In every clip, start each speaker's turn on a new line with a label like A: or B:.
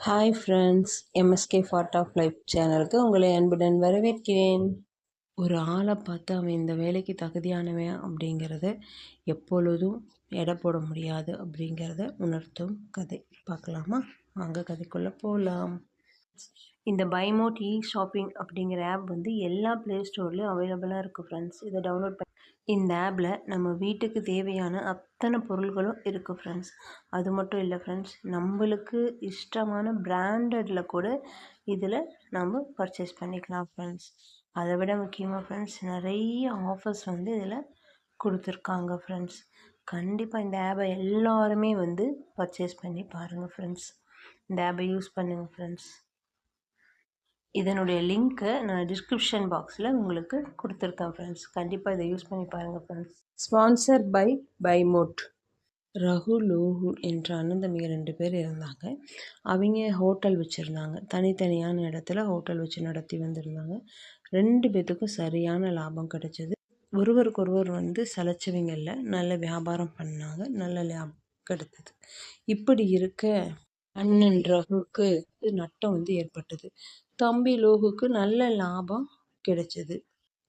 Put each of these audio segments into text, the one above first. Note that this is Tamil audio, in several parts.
A: Hi friends, MSK part of life சேனலுக்கு உங்களை அன்புடன் வரவேற்கிறேன். ஒரு ஆளை பார்த்து அவன் இந்த வேலைக்கு தகுதியானவன் அப்படிங்கிறத எப்பொழுதும் எடை போட முடியாது அப்படிங்கிறத உணர்த்தும் கதை. பார்க்கலாமா? வாங்க கதைக்குள்ளே போகலாம். இந்த பைமோட் ஷாப்பிங் அப்படிங்கிற ஆப் வந்து எல்லா ப்ளே ஸ்டோர்லேயும் அவைலபிளாக இருக்குது ஃப்ரெண்ட்ஸ். இதை டவுன்லோட் பண்ணி இந்த ஆப்பில் நம்ம வீட்டுக்கு தேவையான அத்தனை பொருள்களும் இருக்குது ஃப்ரெண்ட்ஸ். அது மட்டும் இல்லை ஃப்ரெண்ட்ஸ், நம்மளுக்கு இஷ்டமான பிராண்டடில் கூட இதில் நம்ம பர்ச்சேஸ் பண்ணிக்கலாம் ஃப்ரெண்ட்ஸ். அதை விட முக்கியமாக ஃப்ரெண்ட்ஸ், நிறைய ஆஃபர்ஸ் வந்து இதில் கொடுத்துருக்காங்க ஃப்ரெண்ட்ஸ். கண்டிப்பாக இந்த ஆப்பை எல்லாருமே வந்து பர்ச்சேஸ் பண்ணி பாருங்கள் ஃப்ரெண்ட்ஸ். இந்த ஆப்பை யூஸ் பண்ணுங்கள் ஃப்ரெண்ட்ஸ். இதனுடைய லிங்க்கை நான் டிஸ்கிரிப்ஷன் பாக்ஸில் உங்களுக்கு கொடுத்துருக்கேன் ஃப்ரெண்ட்ஸ். கண்டிப்பாக இதை யூஸ் பண்ணி பாருங்கள் ஃப்ரெண்ட்ஸ். ஸ்பான்சர் பை பைமோட். ரகு, லோகு என்ற அண்ணன் தம்பிங்க 2 பேர் இருந்தாங்க. அவங்க ஹோட்டல் வச்சுருந்தாங்க. தனித்தனியான இடத்துல ஹோட்டல் வச்சு நடத்தி வந்திருந்தாங்க. 2 பேத்துக்கும் சரியான லாபம் கிடச்சிது. ஒருவருக்கொருவர் வந்து சலைச்சவங்க இல்லை, நல்ல வியாபாரம் பண்ணாங்க, நல்ல லாபம் கிடைத்தது. இப்படி இருக்க அண்ணன் ரகுக்கு நட்டம் வந்து ஏற்பட்டது. தம்பி லோகுக்கு நல்ல லாபம் கிடைச்சது.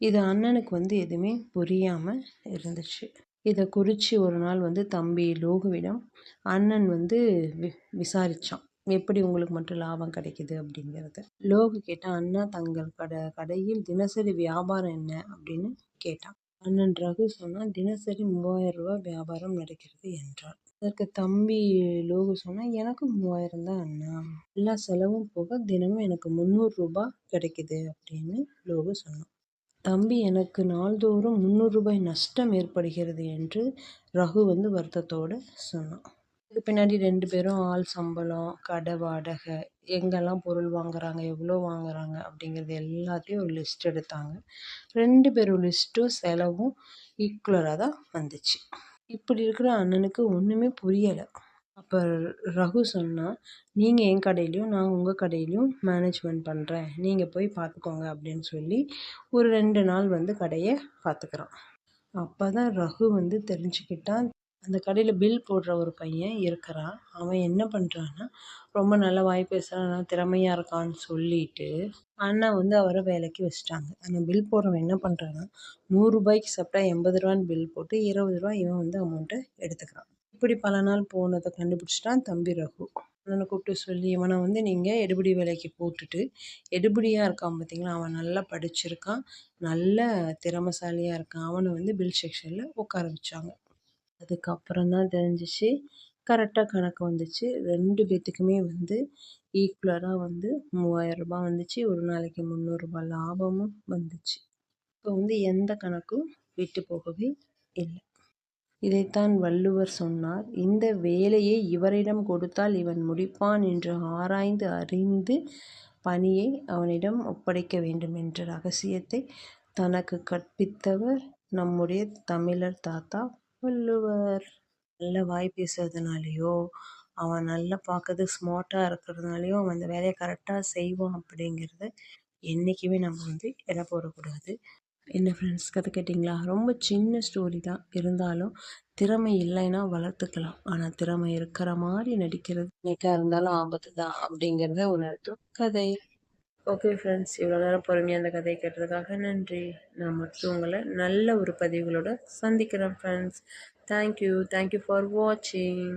A: இது அண்ணனுக்கு வந்து எதுவுமே புரியாமல் இருந்துச்சு. இதை குறித்து ஒரு நாள் வந்து தம்பி லோகுவிடம் அண்ணன் வந்து விசாரித்தான், எப்படி உங்களுக்கு மட்டும் லாபம் கிடைக்குது அப்படிங்கிறத. லோகு கேட்டான், அண்ணா தங்கள் கடையில் தினசரி வியாபாரம் என்ன அப்படின்னு கேட்டான். அண்ணன் ரகு சொன்னால், தினசரி 3000 ரூபா வியாபாரம் நடக்கிறது என்றார். அதற்கு தம்பி லோகு சொன்னால், எனக்கு 3000 தான் அண்ணா, எல்லா செலவும் போக தினமும் எனக்கு 300 ரூபா கிடைக்குது அப்படின்னு லோகு சொன்னான். தம்பி, எனக்கு நாள்தோறும் 300 ரூபாய் நஷ்டம் ஏற்படுகிறது என்று ரகு வந்து வருத்தத்தோடு சொன்னான். இதுக்கு பின்னாடி 2 பேரும் ஆள் சம்பளம், கடை வாடகை, எங்கெல்லாம் பொருள் வாங்குறாங்க, எவ்வளோ வாங்குறாங்க அப்படிங்கிறது எல்லாத்தையும் ஒரு லிஸ்ட் எடுத்தாங்க. 2 பேரும் லிஸ்ட்டும் செலவும் ஈக்குவலாக தான் வந்துச்சு. இப்படி இருக்கிற அண்ணனுக்கு ஒன்றுமே புரியலை. அப்போ ரகு சொன்னால், நீங்கள் என் கடையிலையும் நான் உங்கள் கடையிலையும் மேனேஜ்மெண்ட் பண்ணுறேன், நீங்கள் போய் பார்த்துக்கோங்க அப்படின்னு சொல்லி ஒரு 2 நாள் வந்து கடையை பார்த்துக்கிறான். அப்போ தான் ரகு வந்து தெரிஞ்சுக்கிட்டான், அந்த கடையில் பில் போடுற ஒரு பையன் இருக்கிறான். அவன் என்ன பண்ணுறான்னா, ரொம்ப நல்ல வாய் பேசுகிறான், திறமையாக இருக்கான்னு சொல்லிட்டு அண்ணா வந்து அவரை வேலைக்கு வச்சுட்டாங்க. அந்த பில் போடுறவன் என்ன பண்ணுறான்னா, 100 ரூபாய்க்கு சாப்பிட்டா 80 ரூபான்னு பில் போட்டு 20 ரூபா இவன் வந்து அமௌண்ட்டை எடுத்துக்கிறான். இப்படி பல நாள் போனதை கண்டுபிடிச்சிட்டான் தம்பி ரகு. அண்ணனை கூப்பிட்டு சொல்லி, இவனை வந்து நீங்கள் எடுபிடி வேலைக்கு போட்டுட்டு, எடுபிடியாக இருக்கான் பார்த்தீங்களா, அவன் நல்லா படிச்சிருக்கான், நல்ல திறமைசாலியாக இருக்கான், அவனை வந்து பில் செக்ஷனில் உட்கார வச்சாங்க. அதுக்கப்புறம் தான் தெரிஞ்சிச்சு, கரெக்டாக கணக்கு வந்துச்சு. 2 பேத்துக்குமே வந்து ஈக்குவலாக வந்து 3000 ரூபாய் வந்துச்சு. ஒரு நாளைக்கு 300 ரூபாய் லாபமும் வந்துச்சு. இப்போ வந்து எந்த கணக்கும் விட்டு போகவே இல்லை. இதைத்தான் வள்ளுவர் சொன்னார், இந்த வேலையை இவரிடம் கொடுத்தால் இவன் முடிப்பான் என்று ஆராய்ந்து அறிந்து பணியை அவனிடம் ஒப்படைக்க வேண்டும் என்ற ரகசியத்தை தனக்கு கற்பித்தவர் நம்முடைய தமிழர் தாத்தா வள்ளுவர். நல்ல வாய் பேசுறதுனாலையோ, அவன் நல்லா பார்க்கறதுக்கு ஸ்மார்ட்டாக இருக்கிறதுனாலையோ அவன் அந்த வேலையை கரெக்டாக செய்வான் அப்படிங்கிறத என்றைக்குமே நம்ம வந்து எடை போடக்கூடாது. என்ன ஃப்ரெண்ட்ஸ், கதை கேட்டிங்களா? ரொம்ப சின்ன ஸ்டோரி தான், இருந்தாலும் திறமை இல்லைன்னா வளர்த்துக்கலாம், ஆனால் திறமை இருக்கிற மாதிரி நடிக்கிறது என்னைக்கா இருந்தாலும் ஆபத்து தான் அப்படிங்கிறத உணர்த்தும் கதை. ஓகே ஃப்ரெண்ட்ஸ், இவ்வளோ நேரம் பொறுமையாக அந்த கதையை கேட்டதுக்காக நன்றி. நான் மட்டும் உங்களை நல்ல ஒரு பதிவுகளோட சந்திக்கிறேன் ஃப்ரெண்ட்ஸ். தேங்க்யூ ஃபார் வாட்சிங்.